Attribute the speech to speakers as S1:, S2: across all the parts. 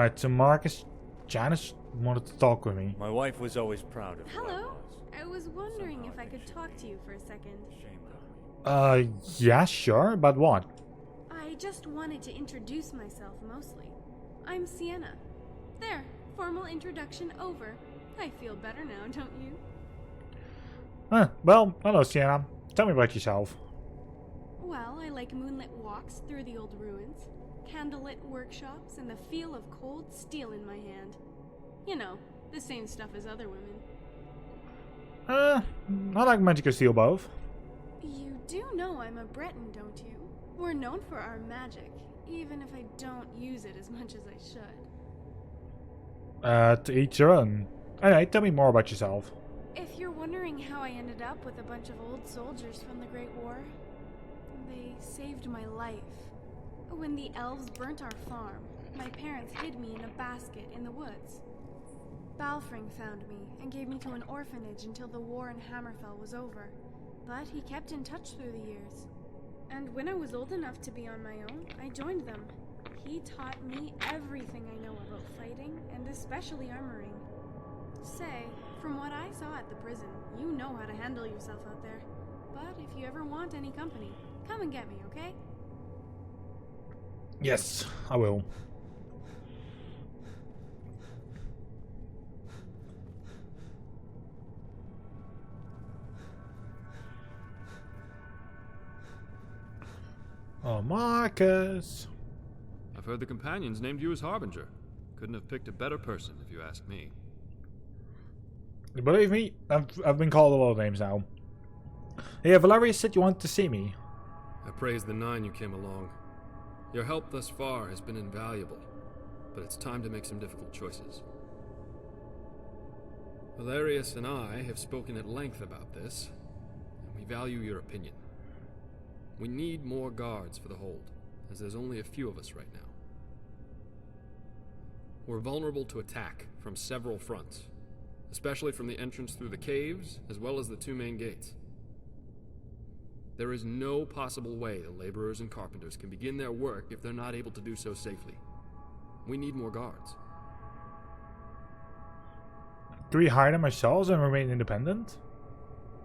S1: Alright, so Marcus, Janice wanted to talk with me.
S2: My wife was always proud of who I
S3: Hello?
S2: was.
S3: I was wondering if I could talk to you for a second.
S1: Yeah, sure, but what?
S3: I just wanted to introduce myself mostly. I'm Sienna. There, formal introduction over. I feel better now, don't you?
S1: Well, hello Sienna. Tell me about yourself.
S3: Well, I like moonlit walks through the old ruins, candlelit workshops, and the feel of cold steel in my hand. You know, the same stuff as other women.
S1: I like magic and steel both.
S3: You do know I'm a Breton, don't you? We're known for our magic, even if I don't use it as much as I should.
S1: To each their own. Anyway, tell me more about yourself.
S3: If you're wondering how I ended up with a bunch of old soldiers from the Great War, they saved my life. When the elves burnt our farm, my parents hid me in a basket in the woods. Balfring found me and gave me to an orphanage until the war in Hammerfell was over, but he kept in touch through the years. And when I was old enough to be on my own, I joined them. He taught me everything I know about fighting, and especially armoring. Say, from what I saw at the prison, you know how to handle yourself out there. But if you ever want any company, come and get me, okay?
S1: Yes, I will. Oh, Marcus.
S4: I've heard the companions named you as Harbinger. Couldn't have picked a better person, if you ask me.
S1: You believe me? I've been called a lot of names now. Yeah, Valeria said you wanted to see me.
S4: I praise the 9 you came along. Your help thus far has been invaluable, but it's time to make some difficult choices. Valerius and I have spoken at length about this, and we value your opinion. We need more guards for the hold, as there's only a few of us right now. We're vulnerable to attack from several fronts, especially from the entrance through the caves, as well as the 2 main gates. There is no possible way the laborers and carpenters can begin their work if they're not able to do so safely. We need more guards.
S1: Do we hire them ourselves and remain independent?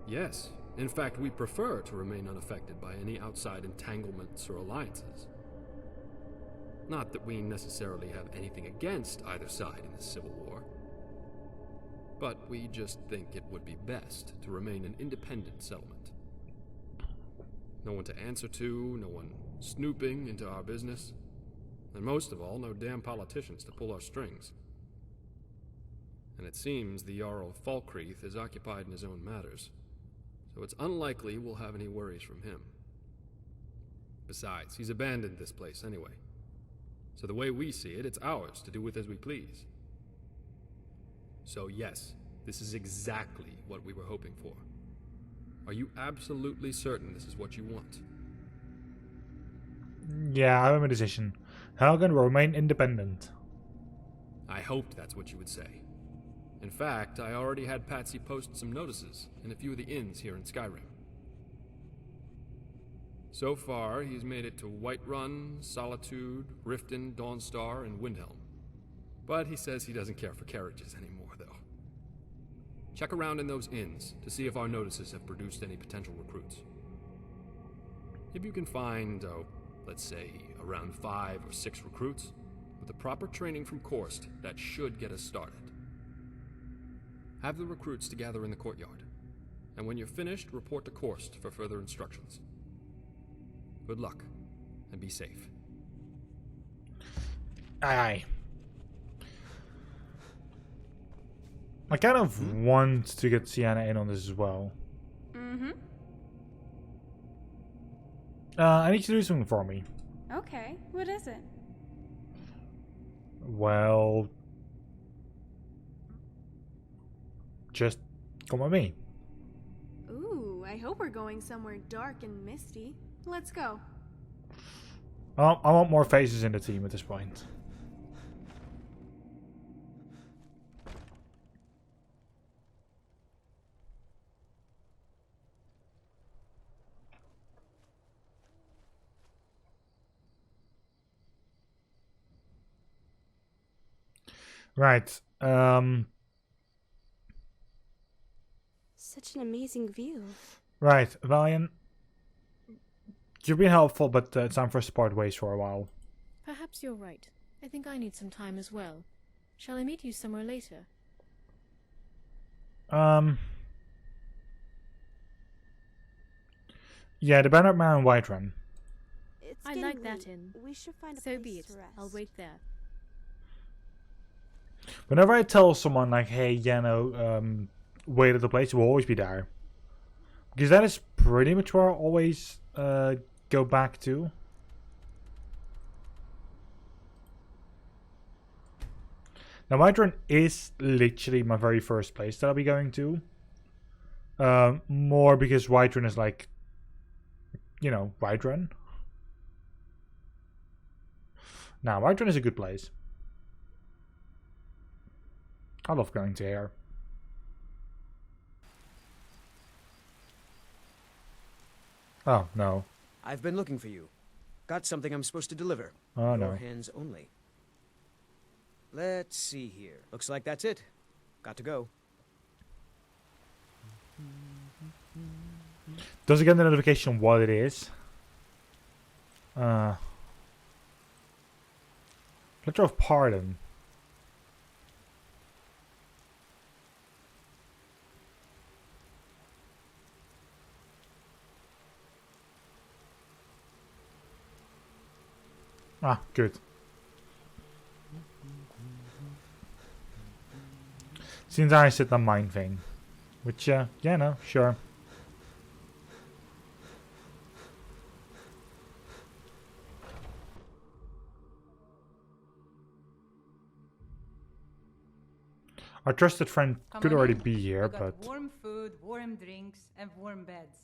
S4: Yes. In fact, we prefer to remain unaffected by any outside entanglements or alliances. Not that we necessarily have anything against either side in this civil war. But we just think it would be best to remain an independent settlement. No one to answer to, no one snooping into our business, and most of all, no damn politicians to pull our strings. And it seems the Jarl of Falkreath is occupied in his own matters, so it's unlikely we'll have any worries from him. Besides, he's abandoned this place anyway. So the way we see it, it's ours to do with as we please. So yes, this is exactly what we were hoping for. Are you absolutely certain this is what you want?
S1: Yeah, I have a decision. Helgen will remain independent.
S4: I hoped that's what you would say. In fact, I already had Patsy post some notices in a few of the inns here in Skyrim. So far, he's made it to Whiterun, Solitude, Riften, Dawnstar, and Windhelm. But he says he doesn't care for carriages anymore, though. Check around in those inns to see if our notices have produced any potential recruits. If you can find, let's say, around 5 or 6 recruits, with the proper training from Korst, that should get us started. Have the recruits to gather in the courtyard, and when you're finished, report to Korst for further instructions. Good luck, and be safe.
S1: Aye. I kind of want to get Sienna in on this as well.
S3: Mm-hmm.
S1: I need you to do something for me.
S3: Okay, what is it?
S1: Well, just come with me.
S3: Ooh, I hope we're going somewhere dark and misty. Let's go.
S1: I want more faces in the team at this point. Right.
S5: Such an amazing view.
S1: Right, Valiant. You've been helpful, but it's time for us to part ways for a while.
S6: Perhaps you're right. I think I need some time as well. Shall I meet you somewhere later?
S1: Yeah, the Banner Man Whiterun.
S5: It's
S6: I
S5: getting
S6: like that
S5: late.
S6: inn.
S5: We should find a
S6: So
S5: place
S6: be it.
S5: to rest.
S6: I'll wait there.
S1: Whenever I tell someone like, hey, yeah, no, wait at the place, we'll always be there. Because that is pretty much where I always go back to. Now, Whiterun is literally my very first place that I'll be going to. More because Whiterun is like, you know, Whiterun. Now, Whiterun is a good place. I love going to here. Oh, no.
S7: I've been looking for you. Got something I'm supposed to deliver.
S1: Oh, no.
S7: Your hands only. Let's see here. Looks like that's it. Got to go.
S1: Does it get the notification what it is? Letter of pardon. Ah, good. Since I said the mine thing. Which, yeah, no, sure. Our trusted friend could already be here,
S8: We got
S1: but...
S8: warm food, warm drinks, and warm beds.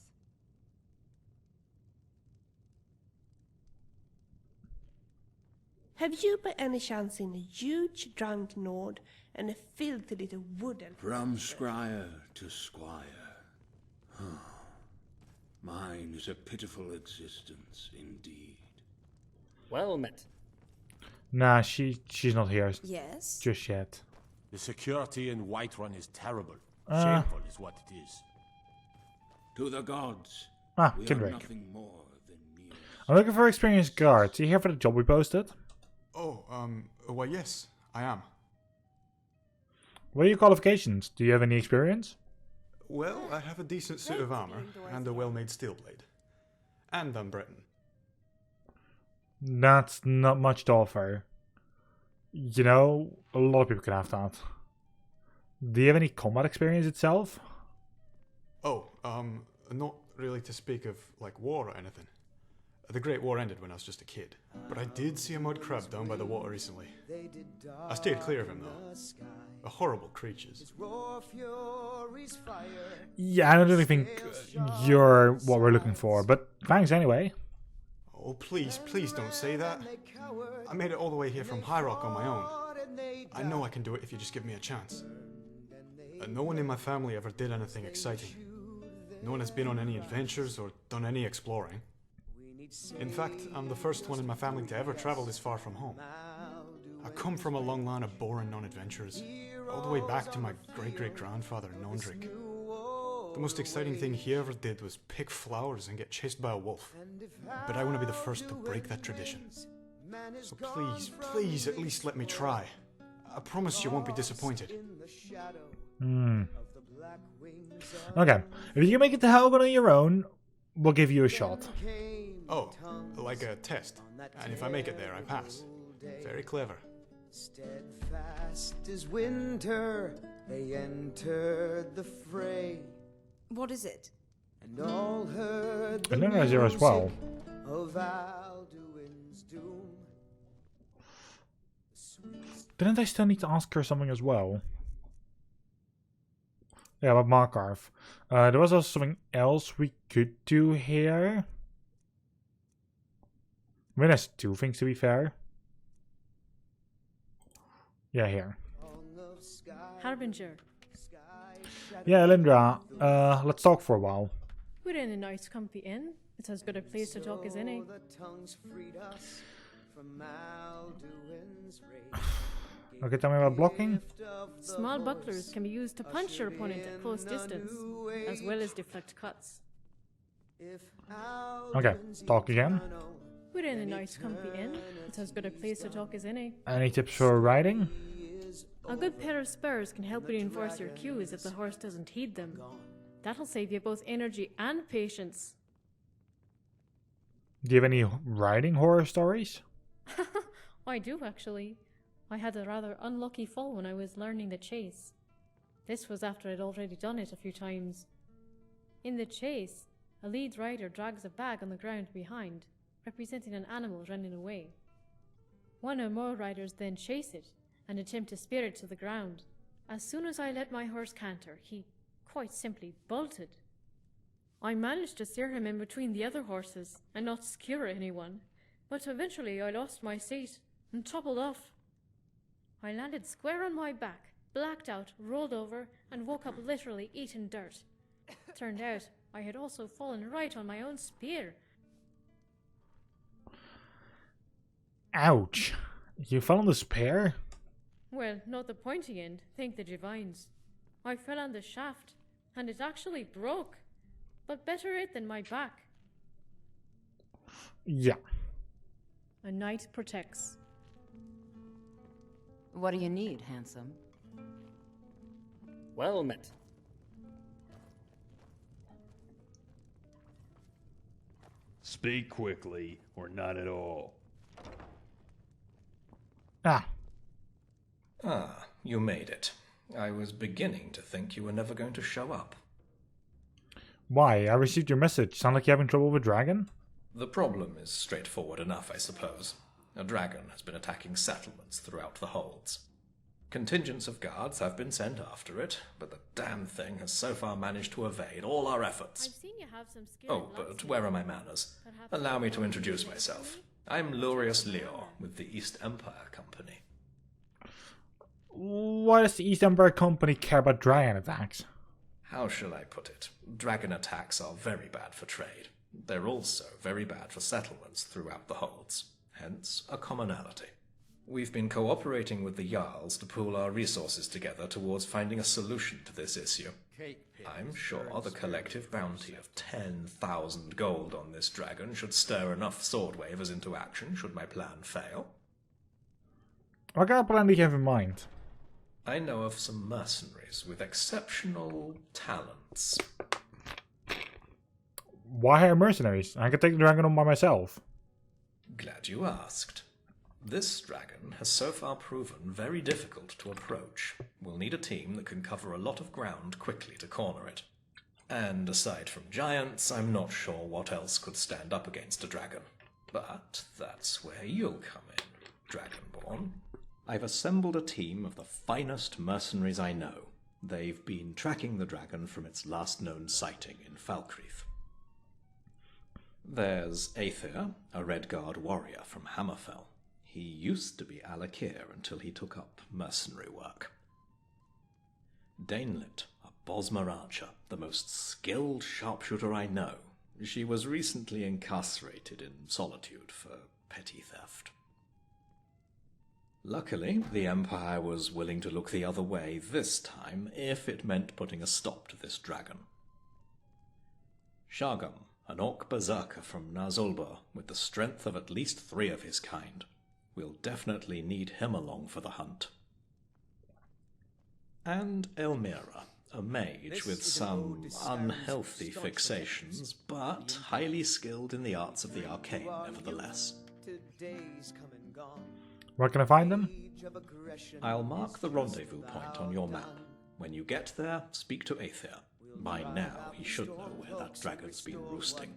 S9: Have you by any chance seen a huge drunk Nord and a filthy little wooden...
S10: From squire to squire. Mine is a pitiful existence indeed.
S2: Well met.
S1: Nah, she's not here
S5: Yes?
S1: just yet.
S11: The security in Whiterun is terrible.
S1: Ah.
S11: Shameful is what it is.
S10: To the gods,
S1: Ah,
S10: we are
S1: Kindred.
S10: nothing more than mere...
S1: I'm looking for experienced guards. Are you here for the job we posted?
S12: Oh, well, yes, I am.
S1: What are your qualifications? Do you have any experience?
S12: Well, I have a decent suit of armor and a well-made steel blade. And I'm Breton.
S1: That's not much to offer. You know, a lot of people can have that. Do you have any combat experience itself?
S12: Oh, not really to speak of, like, war or anything. The Great War ended when I was just a kid. But I did see a mud crab down by the water recently. I stayed clear of him, though. They're horrible creatures.
S1: Yeah, I don't really think you're what we're looking for, but thanks anyway.
S12: Oh, please don't say that. I made it all the way here from High Rock on my own. I know I can do it if you just give me a chance. No one in my family ever did anything exciting. No one has been on any adventures or done any exploring. In fact, I'm the first one in my family to ever travel this far from home. I come from a long line of boring non-adventurers, all the way back to my great-great-grandfather, Nondrick. The most exciting thing he ever did was pick flowers and get chased by a wolf. But I want to be the first to break that tradition. So please at least let me try. I promise you won't be disappointed.
S1: Okay, if you can make it to Helgen on your own, we'll give you a shot.
S12: Oh, like a test. And if I make it there, I pass. Very clever.
S7: Steadfast as winter, they entered the fray.
S5: What is it?
S7: And all heard
S1: And then there's here as well.
S7: of Alduin's doom.
S1: Didn't I still need to ask her something as well? Yeah, about Markarth. There was also something else we could do here. I mean, there's two things to be fair. Yeah, here.
S6: Harbinger.
S1: Yeah, Lindra, let's talk for a while.
S6: We're in a nice comfy inn. It's as good a place to talk as any.
S1: Okay, tell me about blocking.
S6: Small bucklers can be used to punch your opponent at close distance, as well as deflect cuts.
S1: Okay, talk again.
S6: We're in a nice comfy inn. It's as good a place to talk as any.
S1: Any tips for riding?
S6: A good pair of spurs can help reinforce your cues if the horse doesn't heed them. That'll save you both energy and patience.
S1: Do you have any riding horror stories?
S6: I do, actually. I had a rather unlucky fall when I was learning the chase. This was after I'd already done it a few times. In the chase, a lead rider drags a bag on the ground behind, representing an animal running away. One or more riders then chase it and attempt to spear it to the ground. As soon as I let my horse canter, he quite simply bolted. I managed to steer him in between the other horses and not skewer anyone, but eventually I lost my seat and toppled off. I landed square on my back, blacked out, rolled over, and woke up literally eating dirt. Turned out I had also fallen right on my own spear.
S1: Ouch. You fell on the spear?
S6: Well, not the pointy end, thank the divines. I fell on the shaft, and it actually broke. But better it than my back.
S1: Yeah.
S6: A knight protects.
S13: What do you need, handsome?
S2: Well met.
S14: Speak quickly, or not at all.
S1: Ah.
S15: Ah, you made it. I was beginning to think you were never going to show up.
S1: Why? I received your message. Sound like you're having trouble with a dragon?
S15: The problem is straightforward enough, I suppose. A dragon has been attacking settlements throughout the holds. Contingents of guards have been sent after it, but the damn thing has so far managed to evade all our efforts.
S6: I've seen you have some skill.
S15: Oh, but where are my manners? Allow me to introduce myself. I'm Lurius Leo with the East Empire Company.
S1: Why does the East Empire Company care about dragon attacks?
S15: How shall I put it? Dragon attacks are very bad for trade. They're also very bad for settlements throughout the holds. Hence, a commonality. We've been cooperating with the Jarls to pool our resources together towards finding a solution to this issue. I'm sure the collective bounty of 10,000 gold on this dragon should stir enough sword wavers into action should my plan fail.
S1: What kind of plan do you have in mind?
S15: I know of some mercenaries with exceptional talents.
S1: Why hire mercenaries? I can take the dragon on by myself.
S15: Glad you asked. This dragon has so far proven very difficult to approach. We'll need a team that can cover a lot of ground quickly to corner it. And aside from giants, I'm not sure what else could stand up against a dragon. But that's where you'll come in, Dragonborn. I've assembled a team of the finest mercenaries I know. They've been tracking the dragon from its last known sighting in Falkreath. There's Aether, a Redguard warrior from Hammerfell. He used to be Alakir until he took up mercenary work. Danelit, a Bosmer archer, the most skilled sharpshooter I know. She was recently incarcerated in solitude for petty theft. Luckily, the Empire was willing to look the other way this time, if it meant putting a stop to this dragon. Shargam, an orc berserker from Nazulba, with the strength of at least 3 of his kind. We'll definitely need him along for the hunt. And Elmira, a mage with some unhealthy fixations, but highly skilled in the arts of the arcane nevertheless.
S1: Where can I find them?
S15: I'll mark the rendezvous point on your map. When you get there, speak to Aether. By now, he should know where that dragon's been roosting.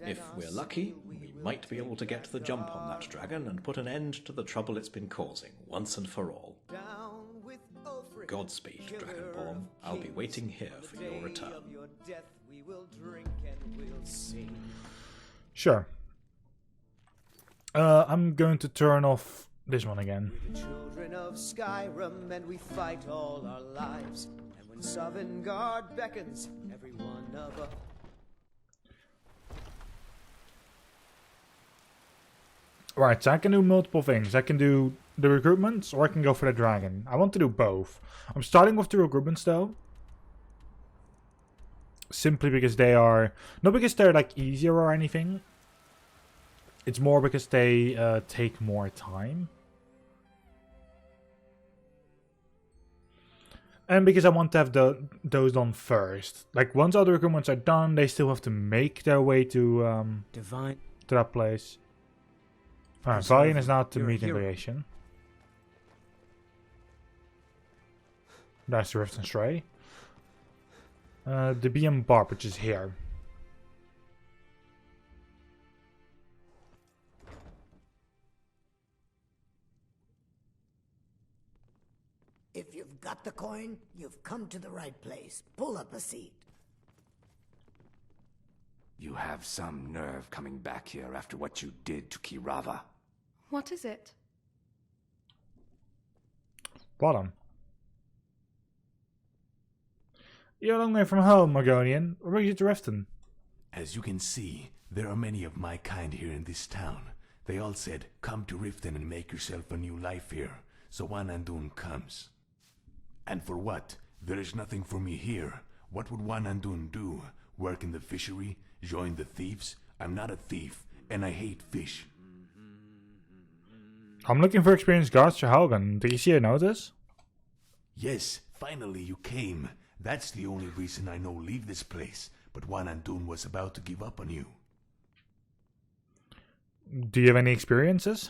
S15: If we're lucky, we might be able to get the jump on that dragon and put an end to the trouble it's been causing, once and for all. Godspeed, Dragonborn. I'll be waiting here for your return.
S1: Sure. I'm going to turn off this one again.
S7: The children of Skyrim, and we fight all our lives. And when Sovngarde beckons, every one of us.
S1: Right, so I can do multiple things. I can do the recruitments, or I can go for the dragon. I want to do both. I'm starting with the recruitments though. Simply because they are... Not because they're like easier or anything. It's more because they take more time. And because I want to have those done first. Like, once all the recruitments are done, they still have to make their way to that place. Alright, Valiant is now to meeting creation. That's the Rift and Stray. The BM Barb, which is here.
S13: If you've got the coin, you've come to the right place. Pull up a seat.
S16: You have some nerve coming back here after what you did to Kirava.
S3: What is it?
S1: Bottom. You're a long way from home, Margonian. Where brings you to Riften?
S10: As you can see, there are many of my kind here in this town. They all said, come to Riften and make yourself a new life here. So Wanandun comes. And for what? There is nothing for me here. What would Wanandun do? Work in the fishery? Join the thieves? I'm not a thief, and I hate fish.
S1: I'm looking for experienced guards for Helgen. Did you see a notice?
S10: Yes, finally you came. That's the only reason I know leave this place. But Wanandun was about to give up on you.
S1: Do you have any experiences?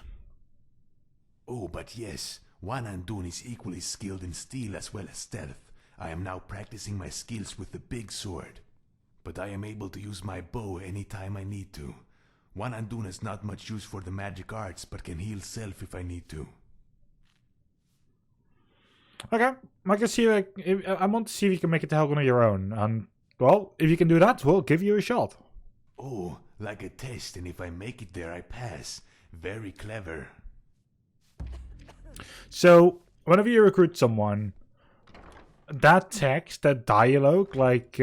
S10: Oh, but yes. Wanandun is equally skilled in steel as well as stealth. I am now practicing my skills with the big sword. But I am able to use my bow anytime I need to. Wanandun has not much use for the magic arts, but can heal self if I need to.
S1: Okay, I can see. I want to see if you can make it to Helgen on your own. And well, if you can do that, we'll give you a shot.
S10: Oh, like a test, and if I make it there, I pass. Very clever.
S1: So, whenever you recruit someone, that text, that dialogue, like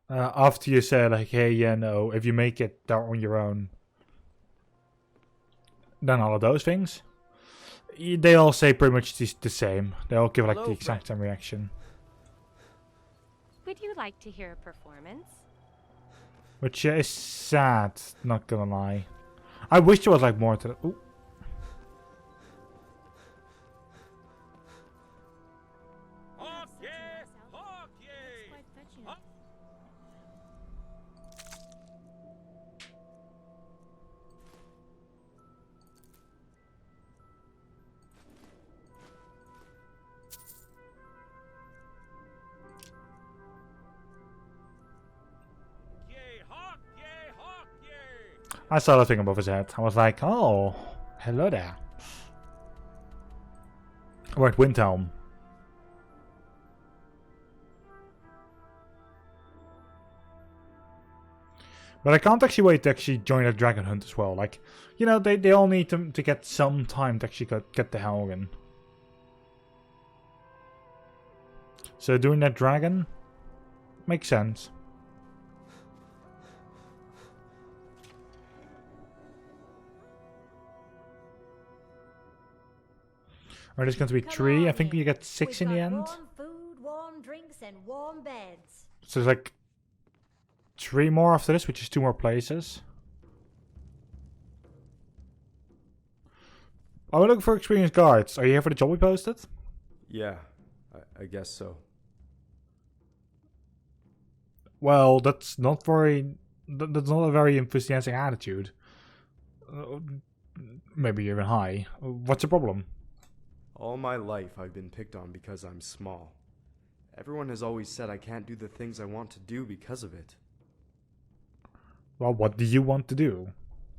S1: after you say like, "Hey, yeah, no," if you make it there on your own, then all of those things. They all say pretty much the same. They all give like the exact same reaction.
S17: Would you like to hear a performance?
S1: Which is sad, not gonna lie. I wish there was like more to the... Ooh. I saw the thing above his head. I was like, oh, hello there. We're at Windhelm. But I can't actually wait to actually join a dragon hunt as well. Like, you know, they all need to get some time to actually get the Helgen. So doing that dragon makes sense. Or there's going to be 3. I think you get 6 in the end.
S17: Warm food, warm drinks, and warm beds.
S1: So there's like 3 more after this, which is 2 more places. I'm looking for experienced guards. Are you here for the job we posted?
S18: Yeah, I guess so.
S1: Well, that's not very... That's not a very enthusiastic attitude. Maybe even high. What's the problem?
S18: All my life I've been picked on because I'm small. Everyone has always said I can't do the things I want to do because of it.
S1: Well, what do you want to do?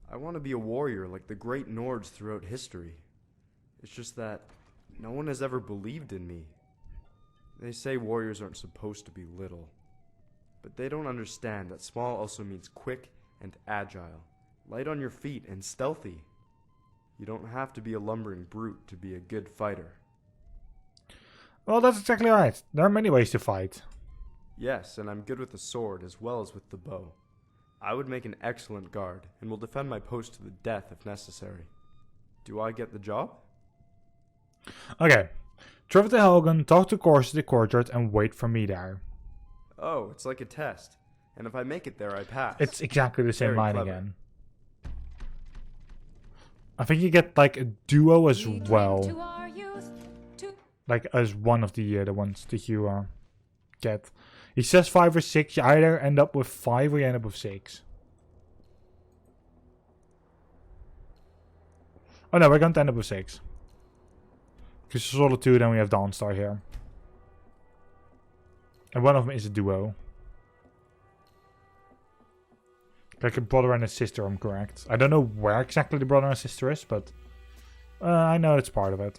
S18: I want to be a warrior like the great Nords throughout history. It's just that no one has ever believed in me. They say warriors aren't supposed to be little. But they don't understand that small also means quick and agile, light on your feet and stealthy. You don't have to be a lumbering brute to be a good fighter.
S1: Well, that's exactly right. There are many ways to fight.
S18: Yes, and I'm good with the sword as well as with the bow. I would make an excellent guard, and will defend my post to the death if necessary. Do I get the job?
S1: Okay. Travel to Helgen, talk to Corsi the courtyard, and wait for me there.
S18: Oh, it's like a test. And if I make it there, I pass.
S1: It's exactly the same
S18: Very
S1: line
S18: clever.
S1: again. I think you get like a duo as well. Like as one of the ones that you get. He says 5 or 6. You either end up with 5 or you end up with 6. Oh no, we're going to end up with 6. Because there's all 2, then we have Dawnstar here. And one of them is a duo. Like a brother and a sister, I'm correct. I don't know where exactly the brother and sister is, but I know it's part of it.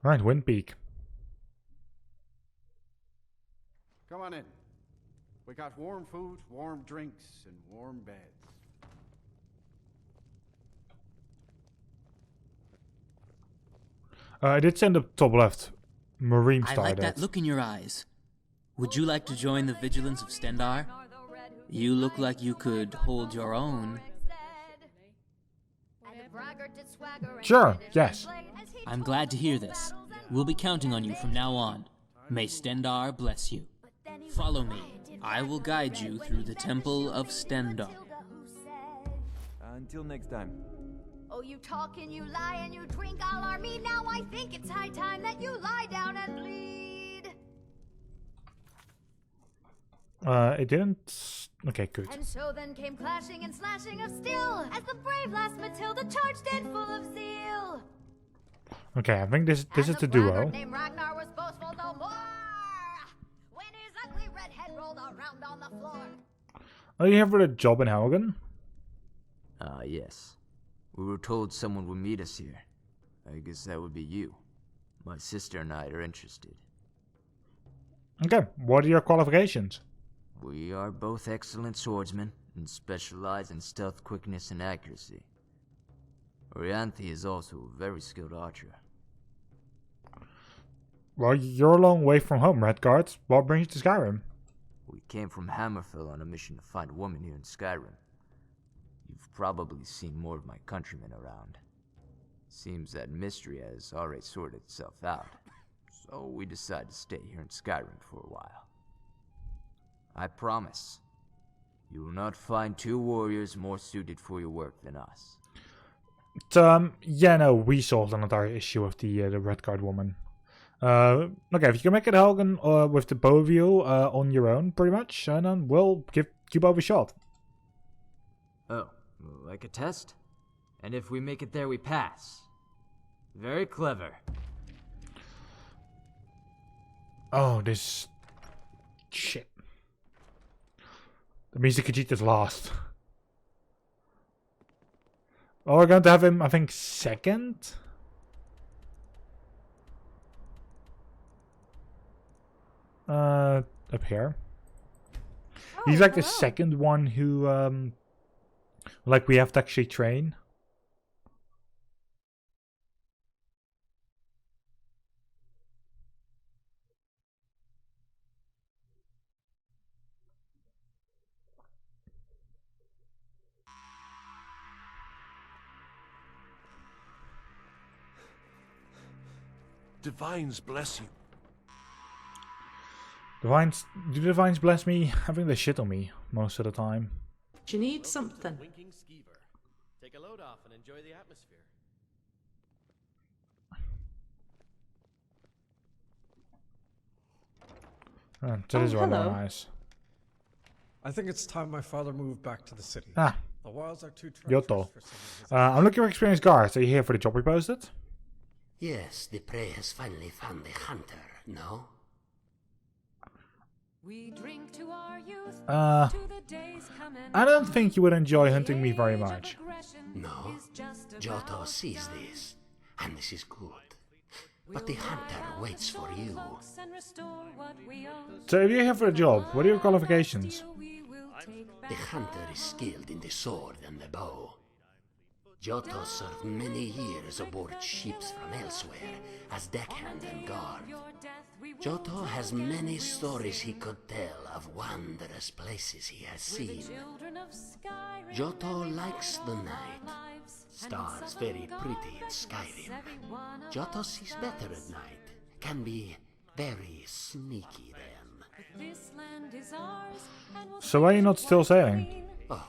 S1: Right, Wind Peak.
S19: Come on in. We got warm food, warm drinks, and warm beds.
S1: I did send up top left. Marine
S20: I
S1: started.
S20: like that look in your eyes. Would you like to join the vigilance of Stendar? You look like you could hold your own.
S1: Sure, yes.
S20: I'm glad to hear this. We'll be counting on you from now on. May Stendar bless you. Follow me. I will guide you through the Temple of Stendar.
S21: Until next time.
S17: Oh, you talk and you lie and you drink all our mead. Now I think it's high time that you lie down and bleed.
S1: It didn't. Okay, good.
S17: And so then came clashing and slashing of steel as the brave lass Matilda charged in full of zeal.
S1: Okay, I think this is the duo.
S17: Named Ragnar was boastful no more when his ugly red head rolled around on the floor.
S1: Are you here for the job in Helgen?
S22: Yes. We were told someone would meet us here. I guess that would be you. My sister and I are interested.
S1: Okay, what are your qualifications?
S22: We are both excellent swordsmen and specialize in stealth, quickness, and accuracy. Orianthe is also a very skilled archer.
S1: Well, you're a long way from home, Redguard. What brings you to Skyrim?
S22: We came from Hammerfell on a mission to find a woman here in Skyrim. You've probably seen more of my countrymen around. Seems that mystery has already sorted itself out, so we decided to stay here in Skyrim for a while. I promise, you will not find 2 warriors more suited for your work than us.
S1: Yeah, no, we solved an entire issue of the Redguard woman. Okay, if you can make it Helgen with the bow of you on your own, pretty much, and then we'll give you both a shot.
S22: Oh, like a test? And if we make it there, we pass. Very clever.
S1: Oh, this... shit. That means the Khajiit lost. Oh, we're going to have him, I think, second? Up here. He's like the second one who, like we have to actually train.
S11: Divines bless you.
S1: Divines, do the Divines bless me? I think they shit on me most of the time.
S23: Do you need something?
S2: Winking skeever. Take a load off and enjoy the atmosphere.
S1: That is rather
S23: hello.
S1: nice.
S24: I think it's time my father moved back to the city.
S1: Ah.
S24: The wilds are too treacherous
S1: Yoto.
S24: for someone
S1: I'm looking for experienced guards. Are you here for the job we posted?
S25: Yes, the prey has finally found the hunter, no?
S26: We drink to our youth,
S1: I don't think you would enjoy hunting me very much.
S25: No, Giotto sees this. and this is good. But the hunter waits for you.
S1: So if you're here for a job, what are your qualifications?
S25: The hunter is skilled in the sword and the bow. Giotto served many years aboard ships from elsewhere as deckhand and guard. Giotto has many stories he could tell of wondrous places he has seen. Giotto likes the night. Stars very pretty in Skyrim. Giotto sees better at night. Can be very sneaky then.
S1: So why are you not still sailing?
S25: Oh,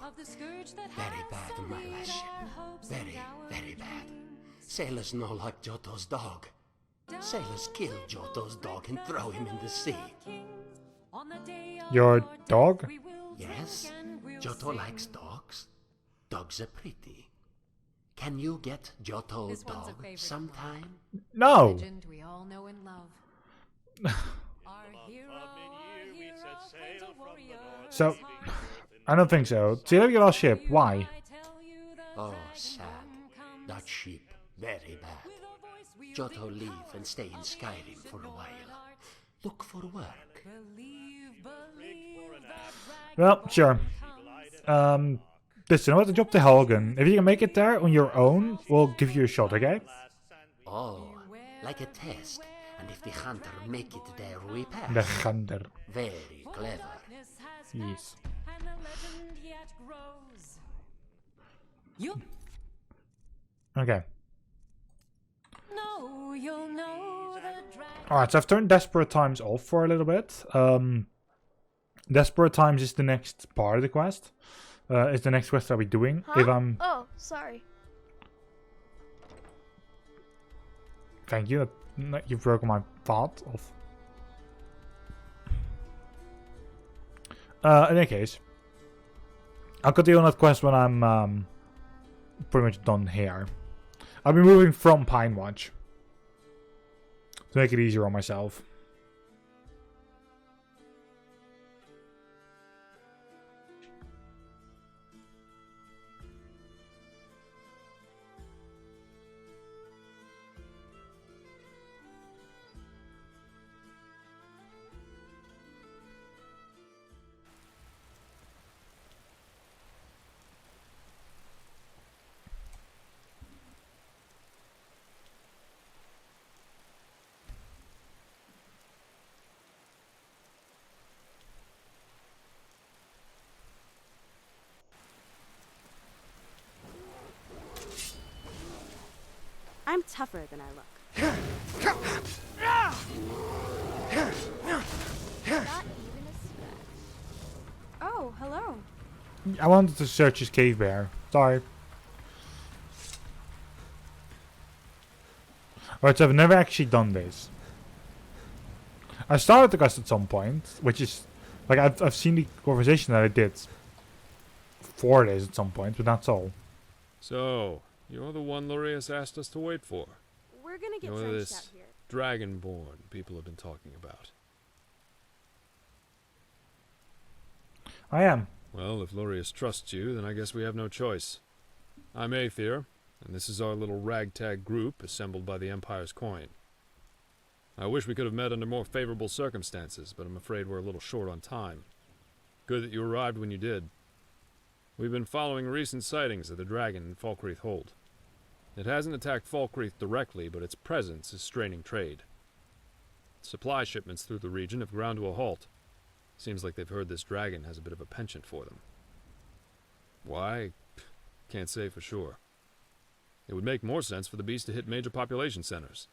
S25: very bad, my last ship. Very, very bad. Sailors know like Giotto's dog. Sailors kill Giotto's dog and throw him in the sea.
S1: Your dog?
S25: Yes, Giotto likes dogs. Dogs are pretty. Can you get Giotto's dog sometime?
S1: No!
S26: We all know and love.
S1: So, I don't think so. So you have your last ship. Why?
S25: Oh, sad. That ship, very bad. Giotto leave and stay in Skyrim for a while. Look for work.
S1: Well, sure. Listen, I want to drop to Helgen. If you can make it there on your own, we'll give you a shot, okay?
S25: Oh, like a test. And if the hunter make it there, we pass.
S1: The hunter.
S25: Very clever.
S1: Yes. Okay. Alright, so I've turned Desperate Times off for a little bit. Desperate Times is the next part of the quest. Is the next quest I'll be doing.
S3: Huh?
S1: If I'm...
S3: Oh, sorry.
S1: Thank you. You've broken my thought off. In any case, I'll continue on that quest when I'm pretty much done here. I'll be moving from Pine Watch to make it easier on myself.
S5: I'm tougher than I look.
S3: Not even a scratch. Oh, hello.
S1: I wanted to search his cave bear. Sorry. Alright, so I've never actually done this. I started the quest at some point, which is... Like, I've seen the conversation that I did 4 days at some point, but that's all.
S4: So, you're the one Lurius asked us to wait for.
S5: We're gonna get
S4: You're
S5: drenched
S4: this
S5: out here.
S4: Dragonborn people have been talking about.
S1: I am.
S4: Well, if Lurius trusts you, then I guess we have no choice. I'm Aether, and this is our little ragtag group assembled by the Empire's coin. I wish we could have met under more favorable circumstances, but I'm afraid we're a little short on time. Good that you arrived when you did. We've been following recent sightings of the dragon in Falkreath Hold. It hasn't attacked Falkreath directly, but its presence is straining trade. Supply shipments through the region have ground to a halt. Seems like they've heard this dragon has a bit of a penchant for them. Why? Can't say for sure. It would make more sense for the beast to hit major population centers.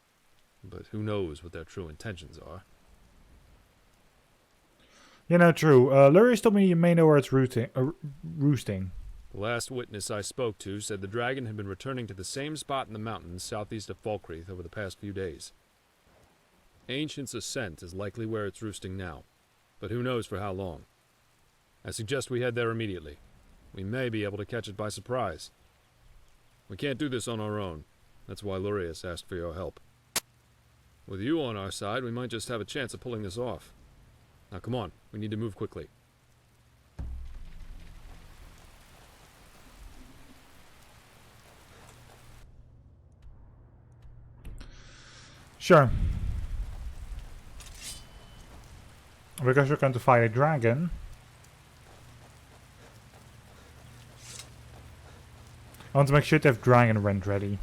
S4: But who knows what their true intentions are.
S1: You know, true. Lurius told me you may know where it's roosting.
S4: The last witness I spoke to said the dragon had been returning to the same spot in the mountains southeast of Falkreath over the past few days. Ancient's Ascent is likely where it's roosting now, but who knows for how long. I suggest we head there immediately. We may be able to catch it by surprise. We can't do this on our own. That's why Lurius asked for your help. With you on our side, we might just have a chance of pulling this off. Now come on, we need to move quickly.
S1: Sure. Because we're going to fight a dragon. I want to make sure to have dragon rent ready.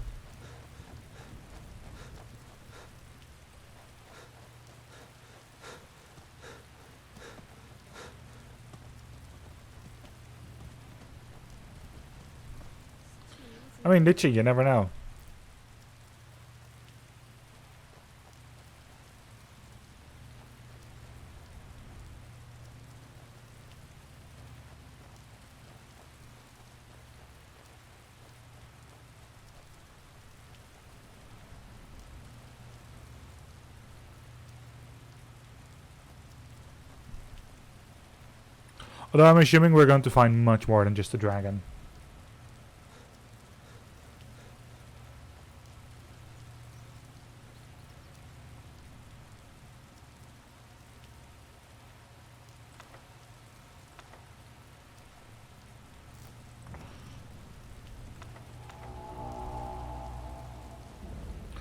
S1: I mean, literally, you never know. Although I'm assuming we're going to find much more than just a dragon.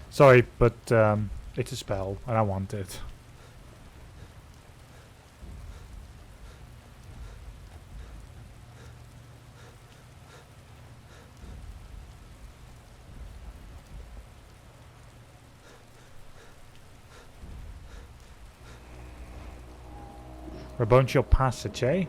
S1: Sorry, but it's a spell and I want it. Raboncho passage, eh?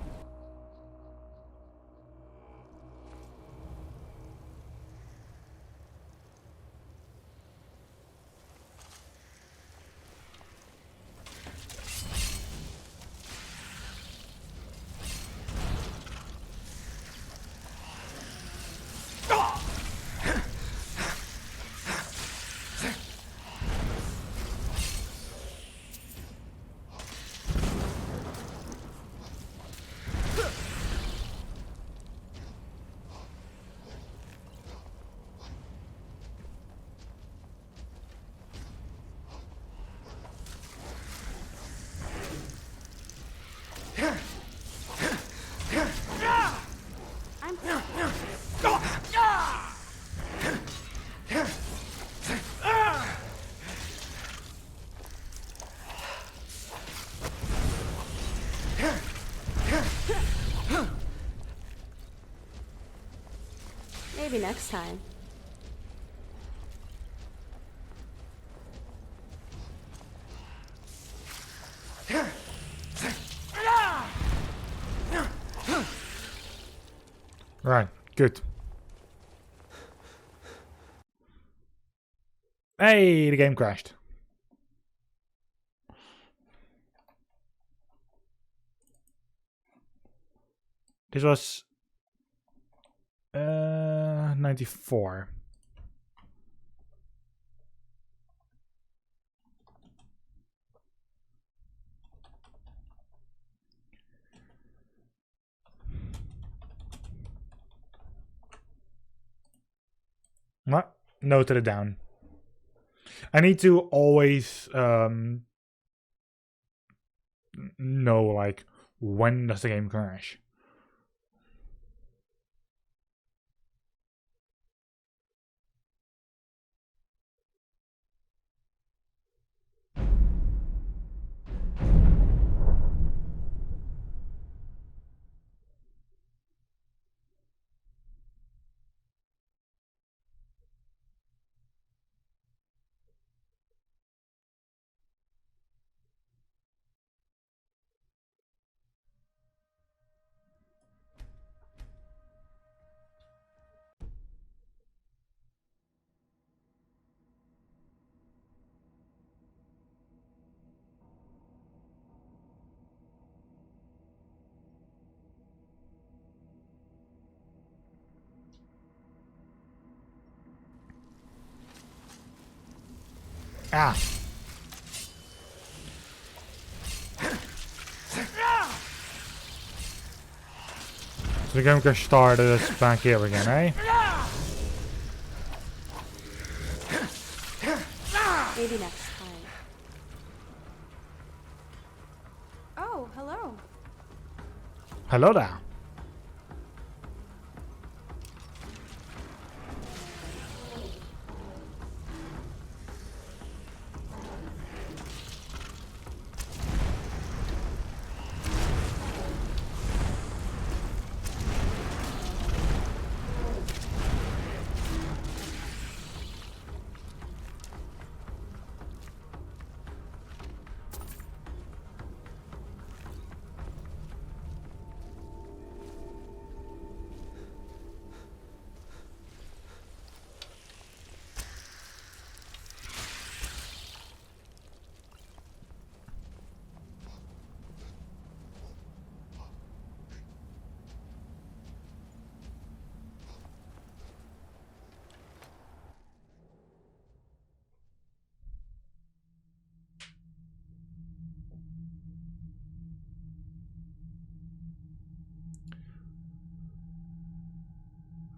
S5: Maybe next time.
S1: Right, good. Hey, the game crashed. This was 94. What? Noted it down. I need to always know, like, when does the game crash? Ah. So the game can start us back here again, eh?
S5: Maybe next time. Oh, hello.
S1: Hello there.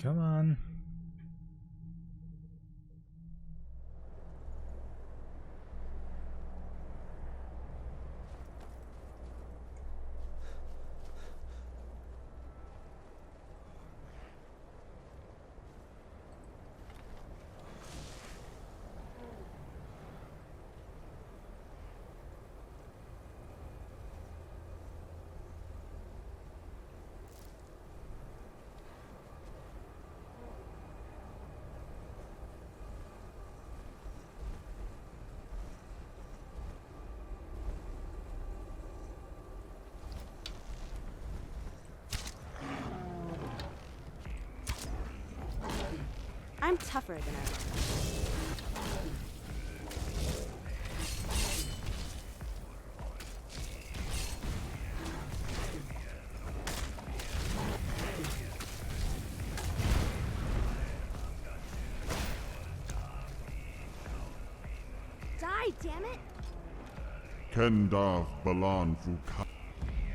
S1: Come on.
S5: I'm tougher than I was.
S17: Die, damn it!
S8: Kendav Balan Fukai.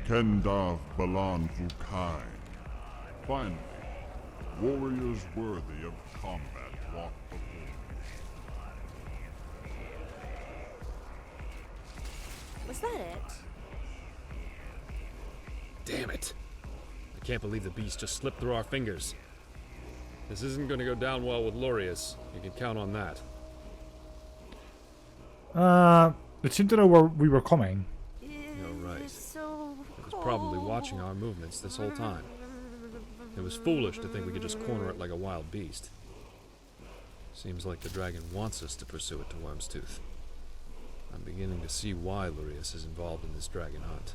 S8: Kendav Balan Fukai. Finally, warriors worthy of combat walk before me.
S5: Was that it?
S4: Damn it! I can't believe the beast just slipped through our fingers. This isn't going to go down well with Lurius. You can count on that.
S1: It seemed to know where we were coming.
S4: You're right. It was probably watching our movements this whole time. It was foolish to think we could just corner it like a wild beast. Seems like the dragon wants us to pursue it to Worm's Tooth. I'm beginning to see why Lurius is involved in this dragon hunt.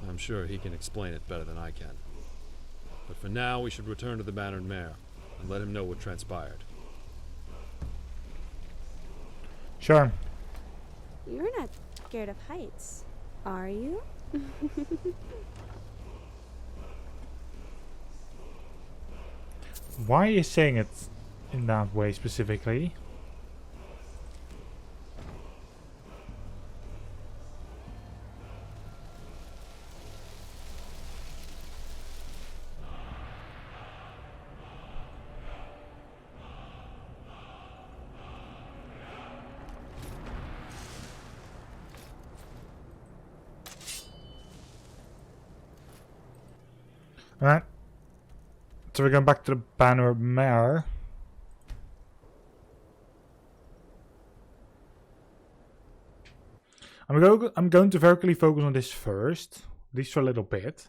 S4: I'm sure he can explain it better than I can. But for now, we should return to the Bannered Mare and let him know what transpired.
S1: Sure.
S5: You're not scared of heights, are you?
S1: Why are you saying it in that way specifically? Alright. So we're going back to the Bannered Mare. I'm going to vertically focus on this first, at least for a little bit.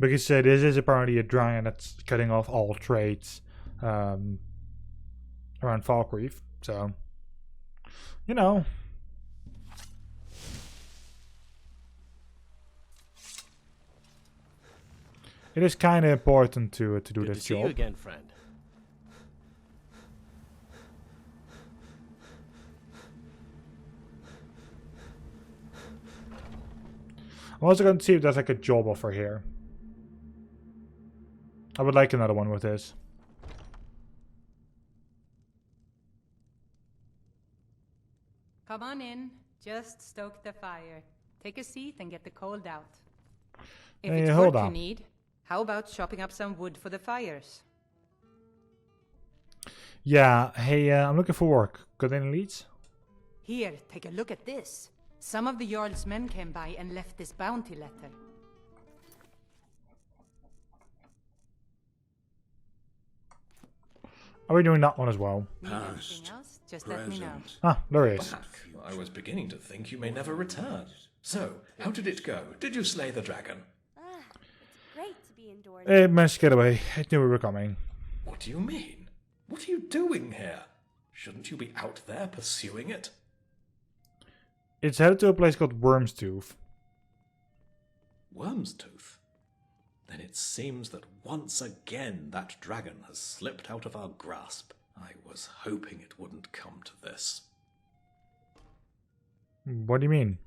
S1: Because this is apparently a dragon that's cutting off all trades around Falkreath. So, you know. It is kind of important to do
S2: Good
S1: this
S2: to see
S1: job.
S2: you again, friend.
S1: I'm also going to see if there's like a job offer here. I would like another one with this.
S9: Come on in. Just stoke the fire. Take a seat and get the cold out. If
S1: Hey,
S9: it's
S1: hold
S9: work
S1: on.
S9: you need, how about chopping up some wood for the fires?
S1: Yeah, hey, I'm looking for work. Got any leads?
S9: Here, take a look at this. Some of the Jarl's men came by and left this bounty letter.
S1: Are we doing that one as well?
S9: Need anything else? Just let me know.
S1: Ah, there he is.
S15: Back. I was beginning to think you may never return. So, how did it go? Did you slay the dragon?
S5: It's great to be indoors.
S1: It managed to get away. I knew we were coming.
S15: What do you mean? What are you doing here? Shouldn't you be out there pursuing it?
S1: It's headed to a place called Worm's Tooth.
S15: Worm's Tooth? Then it seems that once again that dragon has slipped out of our grasp. I was hoping it wouldn't come to this.
S1: What do you mean?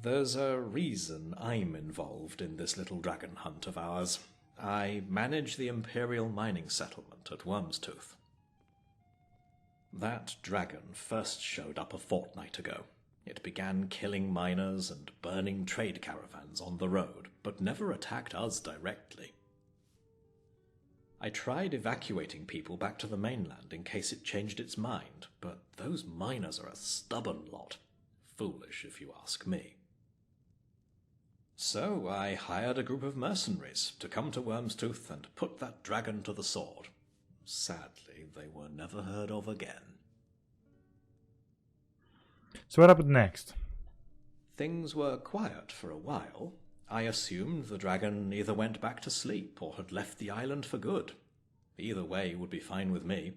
S15: There's a reason I'm involved in this little dragon hunt of ours. I manage the Imperial mining settlement at Worm's Tooth. That dragon first showed up a fortnight ago. It began killing miners and burning trade caravans on the road, but never attacked us directly. I tried evacuating people back to the mainland in case it changed its mind, but those miners are a stubborn lot. Foolish, if you ask me. So I hired a group of mercenaries to come to Wormstooth and put that dragon to the sword. Sadly, they were never heard of again.
S1: So what happened next?
S15: Things were quiet for a while. I assumed the dragon either went back to sleep or had left the island for good. Either way would be fine with me.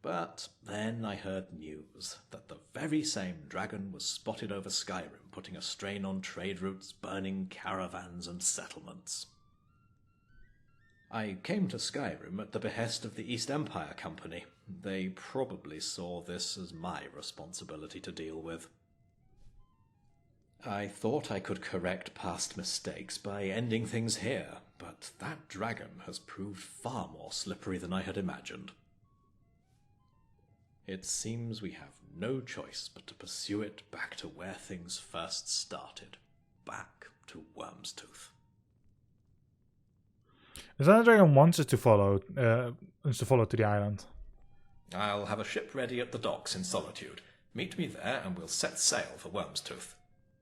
S15: But then I heard news that the very same dragon was spotted over Skyrim, putting a strain on trade routes, burning caravans and settlements. I came to Skyrim at the behest of the East Empire Company. They probably saw this as my responsibility to deal with. I thought I could correct past mistakes by ending things here, but that dragon has proved far more slippery than I had imagined. It seems we have no choice but to pursue it back to where things first started, back to Wormstooth.
S1: Is that the dragon wants us to follow to the island?
S15: I'll have a ship ready at the docks in Solitude. Meet me there and we'll set sail for Wormstooth.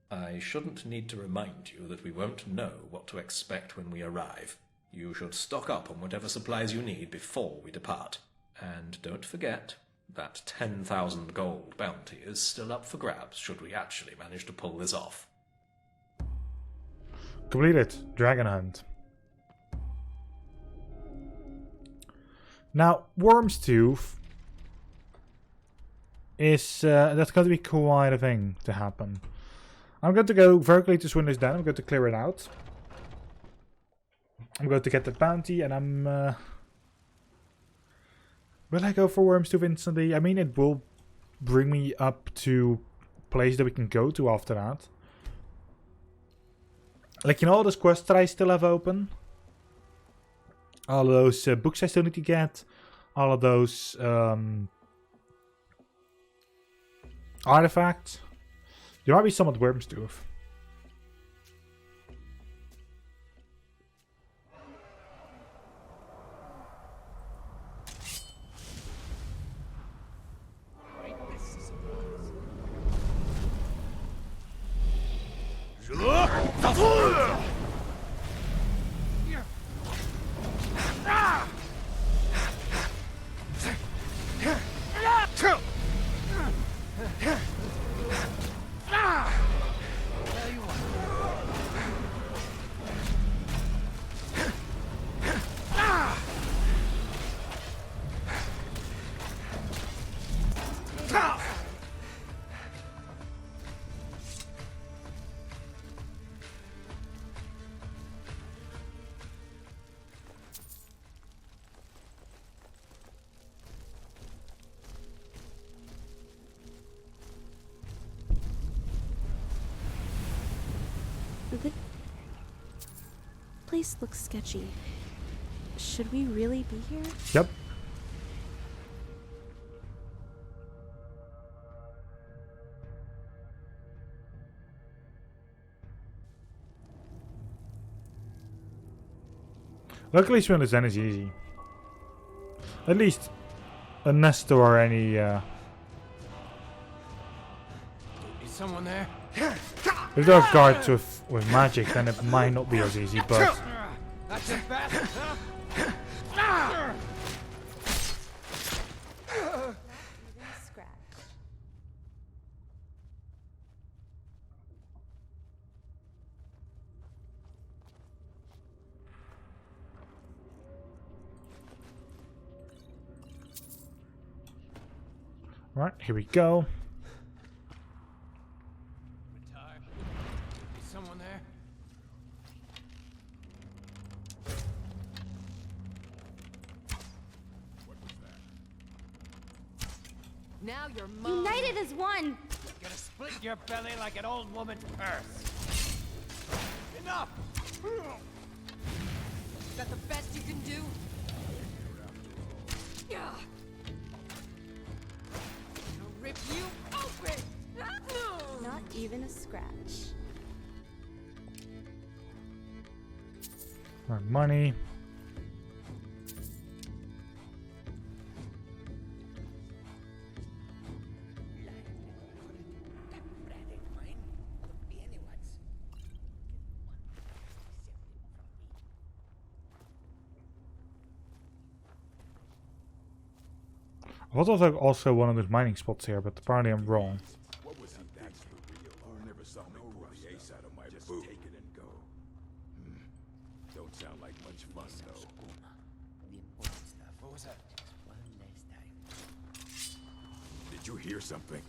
S15: I shouldn't need to remind you that we won't know what to expect when we arrive. You should stock up on whatever supplies you need before we depart. And don't forget, that 10,000 gold bounty is still up for grabs should we actually manage to pull this off.
S1: Completed. Dragon Hunt. Now, Wormstooth is... that's going to be quite a thing to happen. I'm going to go vertically to Swindler's Den. I'm going to clear it out. I'm going to get that bounty and I'm... will I go for Wormstooth instantly? I mean, it will bring me up to a place that we can go to after that. Like, you know, all those quests that I still have open? All of those books I still need to get. All of those artifacts. There might be some at Wormstooth.
S5: The place looks sketchy. Should we really be here?
S1: Yep. Luckily, Swindler's Den is easy. At least, unless there are any...
S19: Is someone there?
S1: If there are guards with magic, then it might not be as easy, but...
S19: That's it, fast,
S1: Right, here we go.
S19: Is someone there?
S17: Now you're mine. United as one.
S19: Gonna split your belly like an old woman purse. Enough!
S17: Is that the best you can do? Yeah. I'll rip you open!
S5: scratch.
S1: More money. I thought there was also one of those mining spots here, but apparently I'm wrong.
S16: What was he? That's the real I never saw me pull the ace out of my boot. Take it and go. Don't sound like much fun, though. What was that? Did you hear something?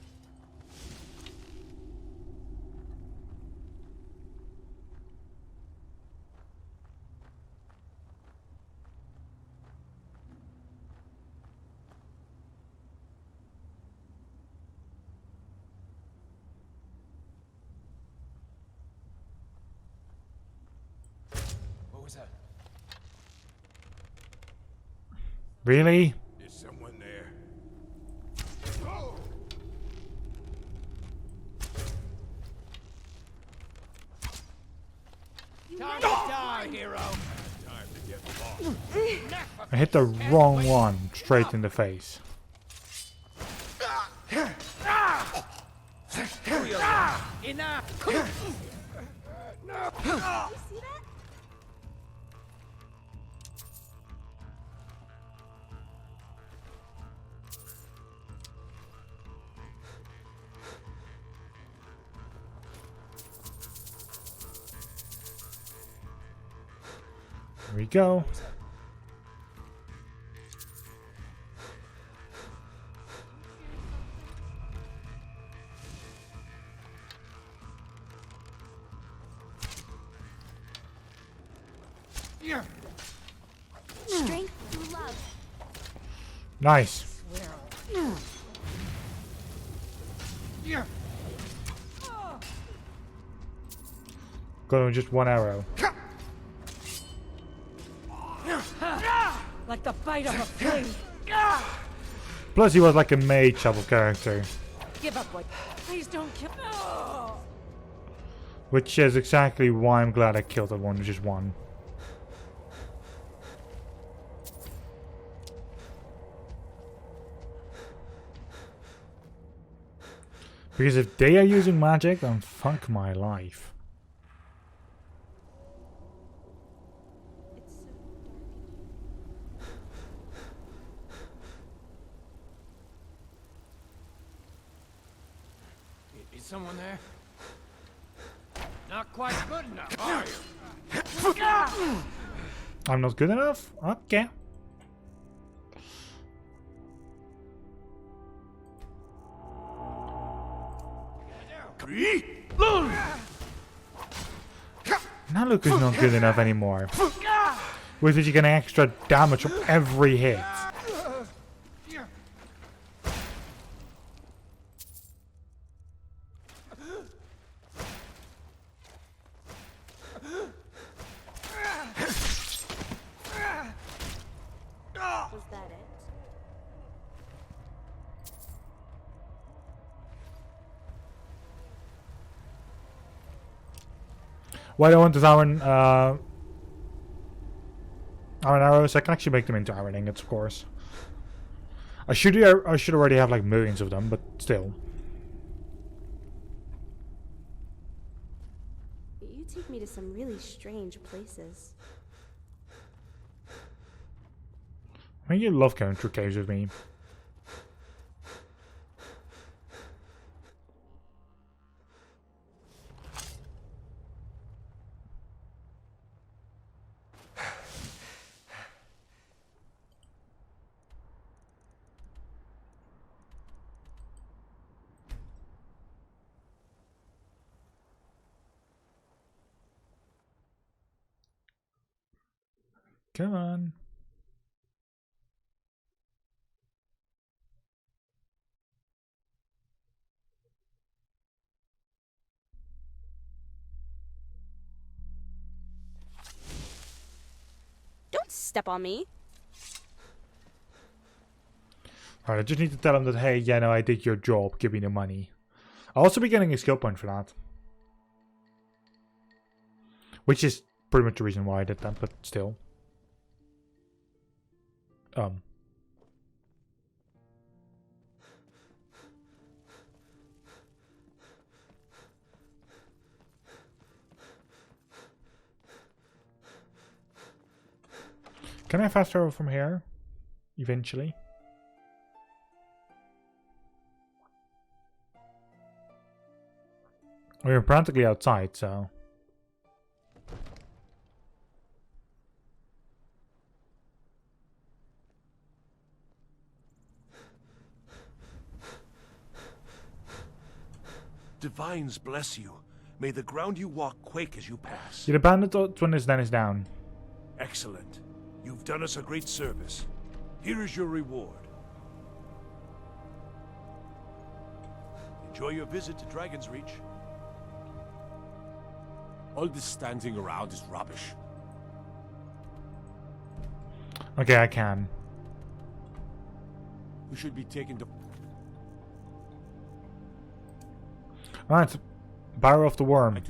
S11: What was that?
S1: Really?
S16: Is someone there?
S11: Time to die, hero!
S16: Time to get lost.
S1: I hit the wrong one straight in the face.
S11: Enough!
S5: You see that?
S1: Here we go.
S17: Strength through love.
S1: Nice. Got him with just one arrow.
S9: Like the bite of a flea.
S1: Plus he was like a mage shovel character.
S9: Give up, boy. Please don't kill.
S1: Which is exactly why I'm glad I killed that one with just one. Because if they are using magic, then fuck my life.
S11: Is someone there? Not quite good enough.
S1: I'm not good enough? Okay. Now look is not good enough anymore. With which you get extra damage from every hit.
S5: Was that it?
S1: Why do I want this iron arrows? I can actually make them into iron ingots, of course. I should already have like millions of them, but still.
S5: You take me to some really strange places.
S1: I mean, you love going through caves with me. Come on.
S5: Don't step on me.
S1: Alright, I just need to tell him that, hey, yeah, no, I did your job, give me the money. I'll also be getting a skill point for that. Which is pretty much the reason why I did that, but still. Can I fast travel from here? Eventually? We're practically outside, so...
S10: Divines bless you. May the ground you walk quake as you pass.
S1: The bandit one is then is down.
S10: Excellent. You've done us a great service. Here is your reward. Enjoy your visit to Dragon's Reach. All this standing around is rubbish.
S1: Okay, I can.
S10: You should be taken to...
S1: Alright, Barrow of the Worm. He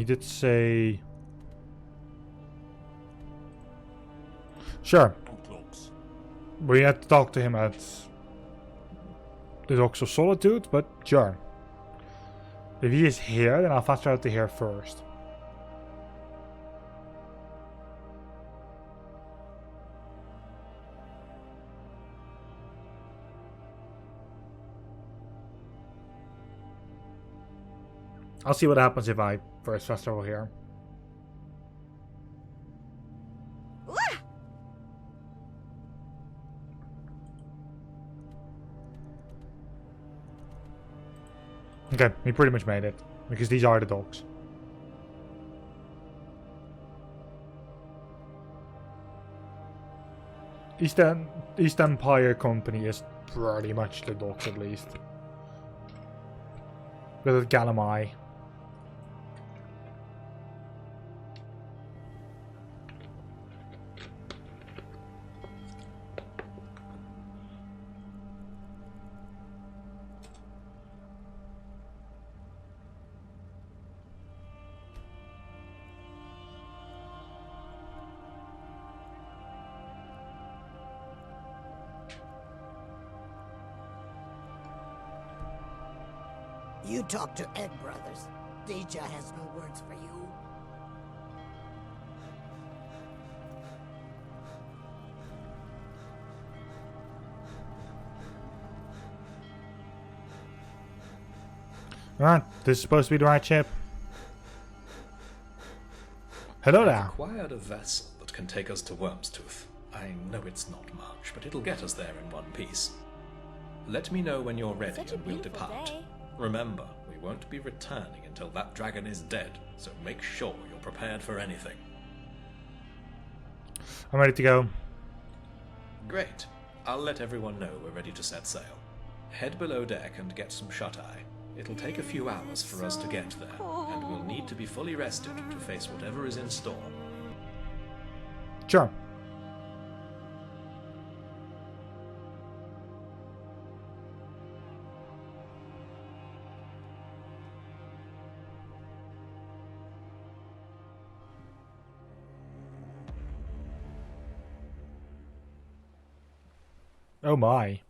S1: did say... Sure. We had to talk to him at the Docks of Solitude, but sure. If he is here, then I'll fast travel to here first. I'll see what happens if I first fast travel here. Okay, we pretty much made it, because these are the dogs. East Empire Company is pretty much the dogs, at least. With Galamai.
S13: You talk to Ed Brothers. Deja has no words for you.
S1: Alright, this is supposed to be the right ship. Hello there.
S15: I've acquired a vessel that can take us to Wormstooth. I know it's not much, but it'll get us there in one piece. Let me know when you're ready and we'll depart. Remember, we won't be returning until that dragon is dead, so make sure you're prepared for anything.
S1: I'm ready to go.
S15: Great. I'll let everyone know we're ready to set sail. Head below deck and get some shut-eye. It'll take a few hours for us to get there, and we'll need to be fully rested to face whatever is in store.
S1: Sure. Oh my.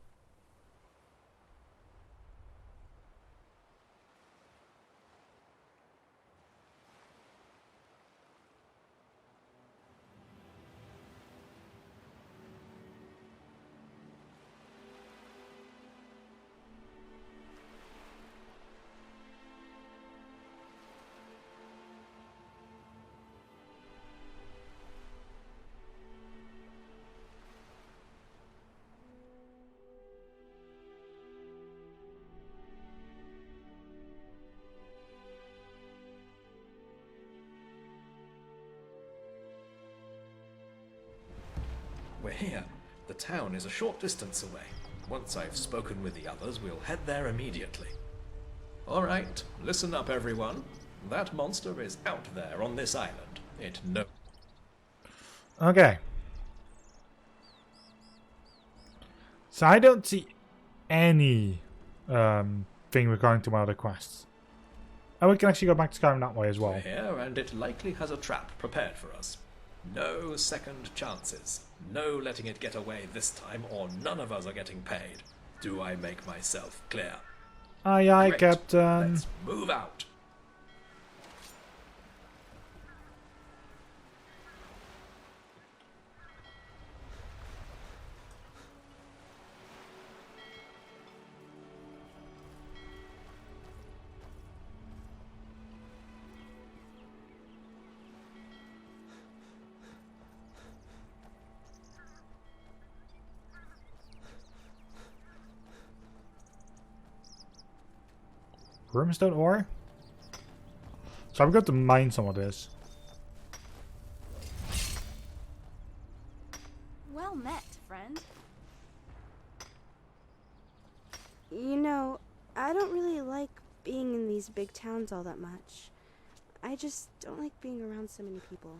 S15: We're here. The town is a short distance away. Once I've spoken with the others, we'll head there immediately. Alright, listen up everyone. That monster is out there on this island. It knows.
S1: Okay. So I don't see any thing recurring to my other quests. And we can actually go back to Skyrim that way as well.
S15: We're here, and it likely has a trap prepared for us. No second chances. No letting it get away this time, or none of us are getting paid. Do I make myself clear?
S1: Aye, aye,
S15: Great.
S1: Captain.
S15: Let's move out.
S1: Brimstone ore? So I'm going to mine some of this.
S3: Well met, friend.
S5: You know, I don't really like being in these big towns all that much. I just don't like being around so many people.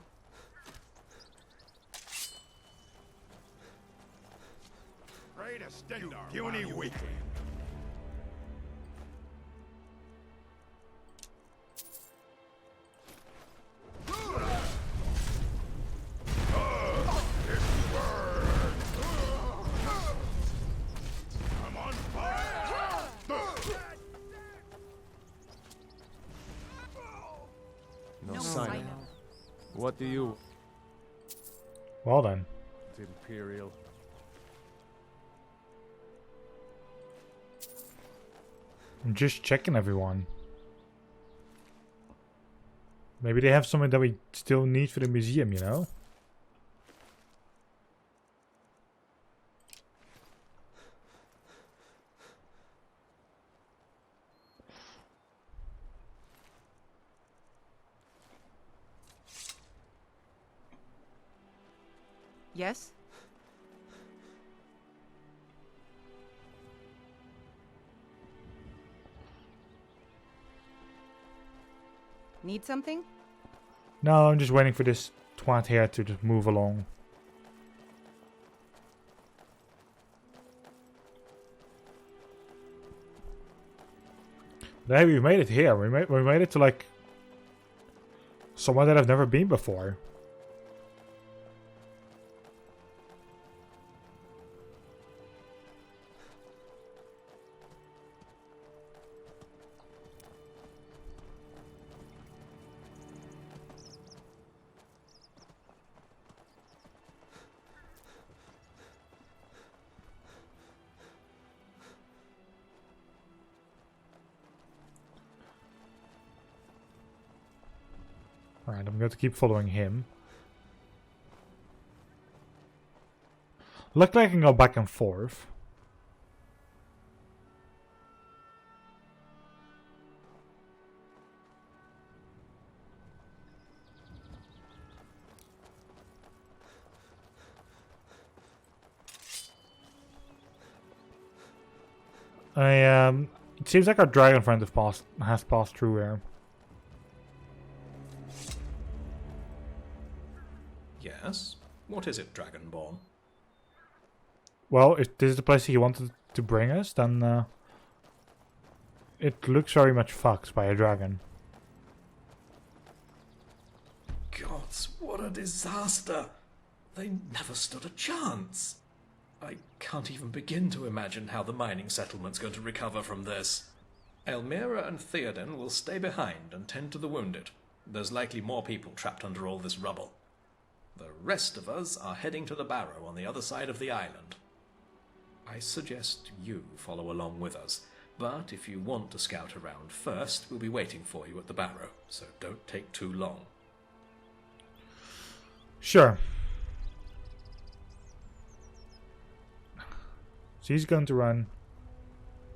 S8: You puny weakling.
S6: No sign. What do you?
S1: Well then.
S6: It's Imperial.
S1: I'm just checking everyone. Maybe they have something that we still need for the museum, you know?
S9: Yes? Need something?
S1: No, I'm just waiting for this twat here to just move along. But hey, we made it here. We made it to like somewhere that I've never been before. Alright, I'm going to keep following him. Luckily I can go back and forth. It seems like our dragon friend has passed through here.
S15: Yes? What is it, Dragonborn?
S1: Well, if this is the place he wanted to bring us, then it looks very much fucked by a dragon.
S15: Gods, what a disaster! They never stood a chance. I can't even begin to imagine how the mining settlement's going to recover from this. Elmira and Theoden will stay behind and tend to the wounded. There's likely more people trapped under all this rubble. The rest of us are heading to the barrow on the other side of the island. I suggest you follow along with us, but if you want to scout around first, we'll be waiting for you at the barrow, so don't take too long.
S1: Sure. So he's going to run.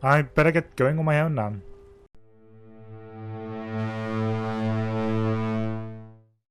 S1: I better get going on my own then.